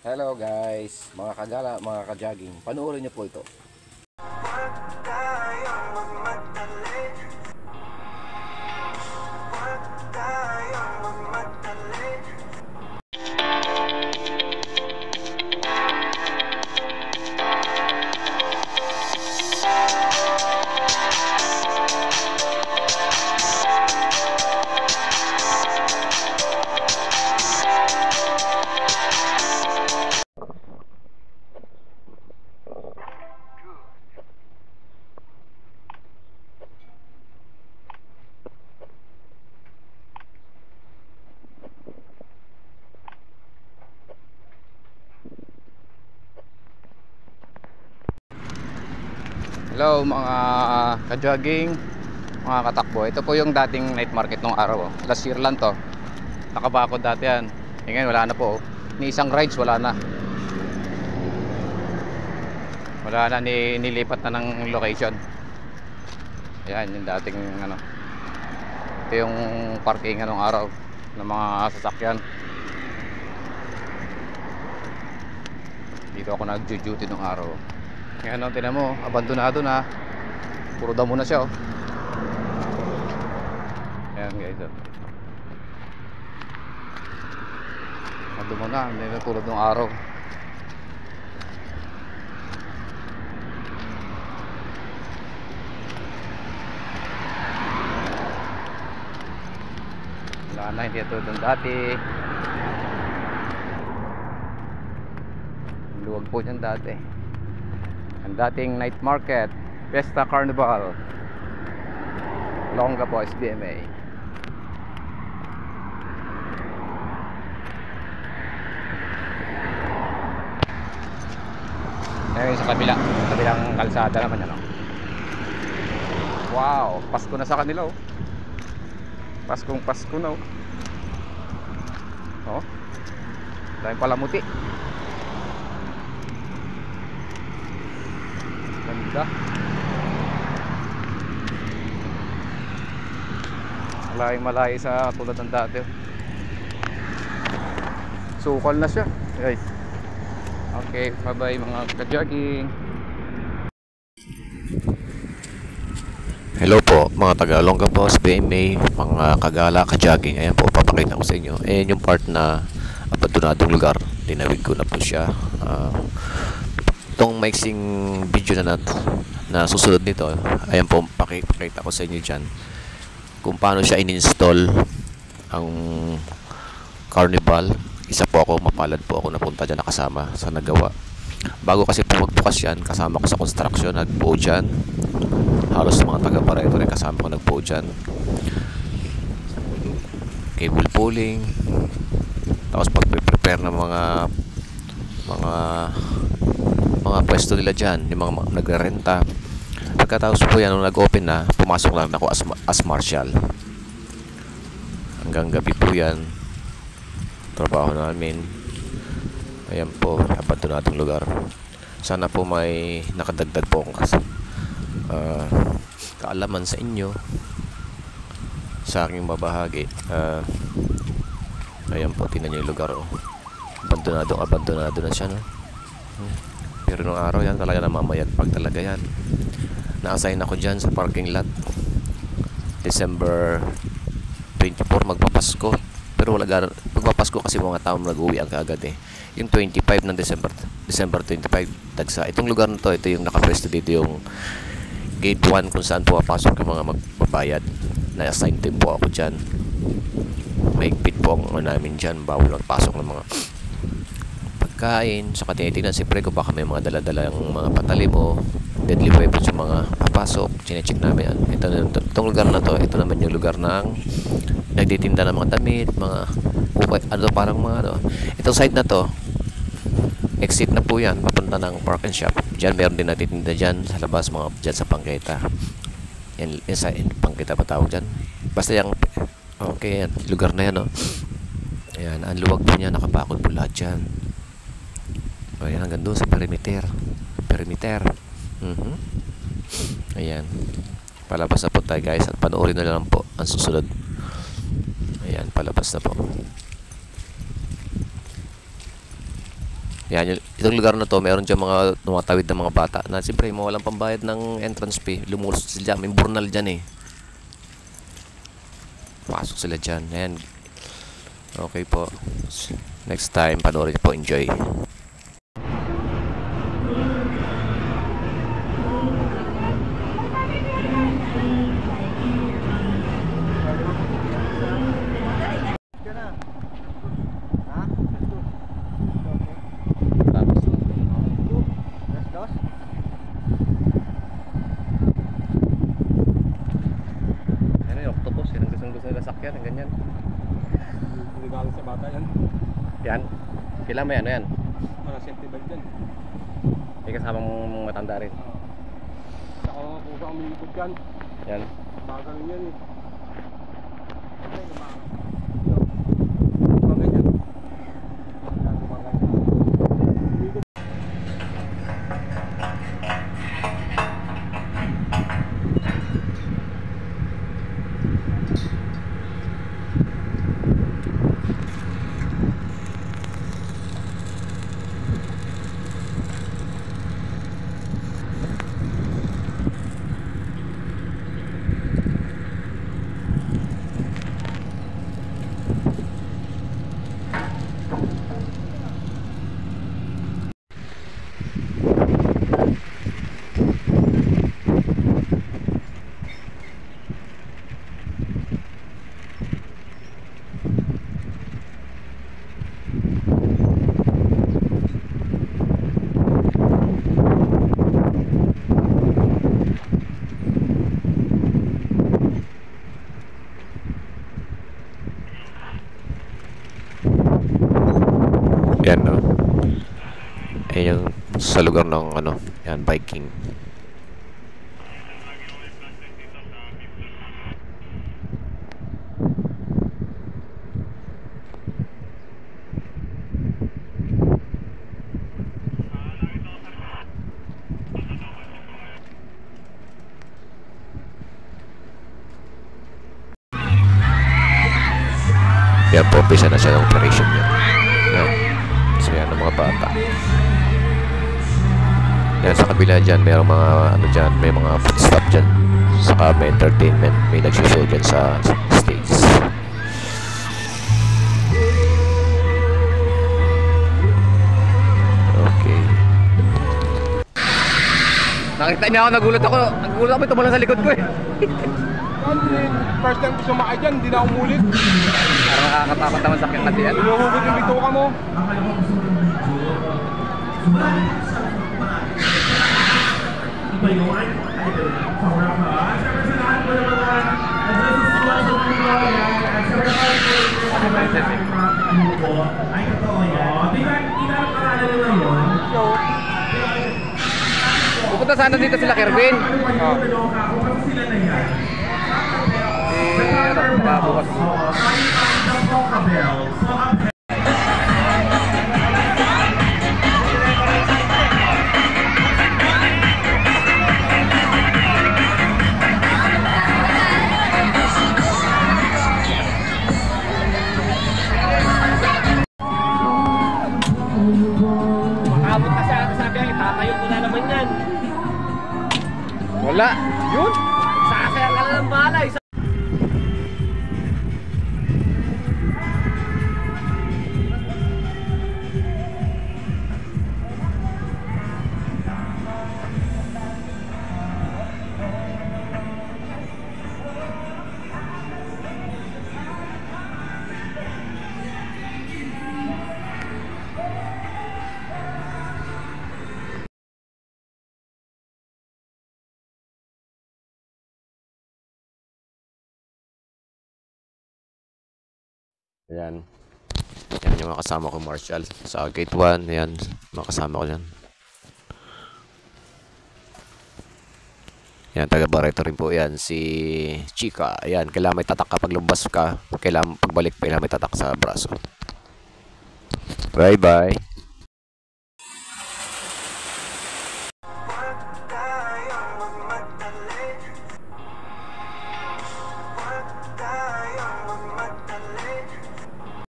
Hello guys, mga kagala, mga ka-jogging. Panoorin niyo po ito. Wag tayong magmadali. Wag tayong magmadali. Hello mga ka-jogging, mga katakbo. Ito po yung dating night market nung araw. Last year lang to. Nakabakod dati yan. Ngayon wala na po. Ni isang rides wala na. Wala na, nilipat na ng location. Ayan yung dating ano. Ito yung parking nung araw ng mga sasakyan. Dito ako nag-duty nung araw. Ngayon ang tinan mo, abandonado na. Puro damo na siya oh. Ayan guys oh. Madamo na, hindi na tulad ng araw. Wala na, hindi tulad ng dati. Luwag po niyan dati. Ang dating night market, Fiesta Carnival, Olongapo, SBMA. Ngayon sa kabilang kalsada naman yan. Wow, Pasko na sa kanila oh. Paskong Pasko na oh. Oh, daming palamuti. Ganda. Malayo sa tulad ng dati. Sukal na siya guys. Okay, bye bye mga ka-jogging. Hello po mga taga Olongapo, SBMA, mga kagala, ka-jogging. Ayan po, papakita ko sa inyo. Ayan yung part na abandonadong lugar. Tinawid ko na po siya. Itong mixing video na susunod nito, ayan po, pakita ko sa inyo dyan kung paano siya in-install ang Carnival. Isa po ako, mapalad po ako napunta dyan, nakasama sa nagawa. Bago kasi po magbukas yan, kasama ko sa construction, nagbuo dyan. Halos mga taga-Pareto rin kasama ko nagbuo dyan. Cable pulling, tapos pag-prepare ng mga pwesto nila dyan, yung mga nagre-renta. Pagkatapos po yan, nung nag-open na, pumasok lang ako as marshal. Hanggang gabi po yan, trabaho namin. Ayan po, abandonadong lugar. Sana po may nakadagdag po akong kaalaman sa inyo, sa aking mabahagi. Ayan po, tingnan nyo yung lugar oh. Abandonado na siya no? Pero nung araw yan talaga namamayagpag talaga yan. Na-assign ako dyan sa parking lot December 24 magpapasko. Pero wala magpapasko kasi mga tao nag-uwi ang kaagad eh. Yung 25 ng December 25 dagsa. Itong lugar na to, ito yung nakapwesto dito, yung gate 1 kung saan pumapasok yung mga magbabayad. Na-assign din po ako dyan. Mahigpit po ang namin dyan, bawal magpasok ng mga pagkain. So tinitingnan siyempre kung baka may mga dala-dala yung mga patalim o deadly weapons yung mga papasok. Chinecheck namin yan. Itong lugar na to, ito naman yung lugar ng nagtitinda ng mga damit, mga ukay, parang mga itong side na to, exit na po yan, papunta ng park and shop. Dyan meron din nagtitinda dyan sa labas, mga dyan sa Pangketa. Yan, sa Pangketa pa tawag dyan. Basta yung okay yan, lugar na yan ayan, ang luwag po niya, nakabakod po lahat dyan. Ayan, hanggang doon sa perimeter. Ayan, palabas na po tayo guys, at panoorin na lang po ang susunod. Ayan, palabas na po. Yan, itong lugar na to, meron dyan mga tumatawid ng mga bata na siyempre mawalang pambayad ng entrance fee. Lumulusot sila dyan, may burnal dyan eh. Pasok sila dyan. Ayan. Okay po. Next time, panoorin po. Enjoy. Ganyan. Hindi galing sa bata yan. Yan. Kailan may ano yan? Mga sentibal dyan. May kasamang matanda rin. Saka mga pusa ang milikod yan. Yan. Magaling yan eh. Yan, no? Ayan yung sa lugar ng ano, yan, biking. Yan po, umpisa na siya ng operation niya. Yan. So yan ang mga bata. Yan sa kabila dyan, mayroong mga ano dyan, may mga food stop dyan. Saka may entertainment, may nagsushow dyan sa stage. Okay. Nakita niya ako, nagulat ako. Nagulat ako, may tumalan sa likod ko eh. First time ko sumakay dyan, hindi na umulit. Parang nakakatakot naman sakit natin yan. Inuhugot yung bituka mo. Pupunta sana dito sila Kerwin. Bukas. Makabot kasi ako sabi ay tatayo ko na naman yan. Wala. Yun. Sasaya ka na ng balay. Ayan. Yan yung mga kasama ko, Marshall. Sa gate 1, ayan. Mga kasama ko yan. Yan, taga-Barreto rin po yan. Si Chika. Ayan, kailangan may tatak kapag lumabas ka. Kailangan pagbalik, kailangan may tatak sa braso. Bye-bye.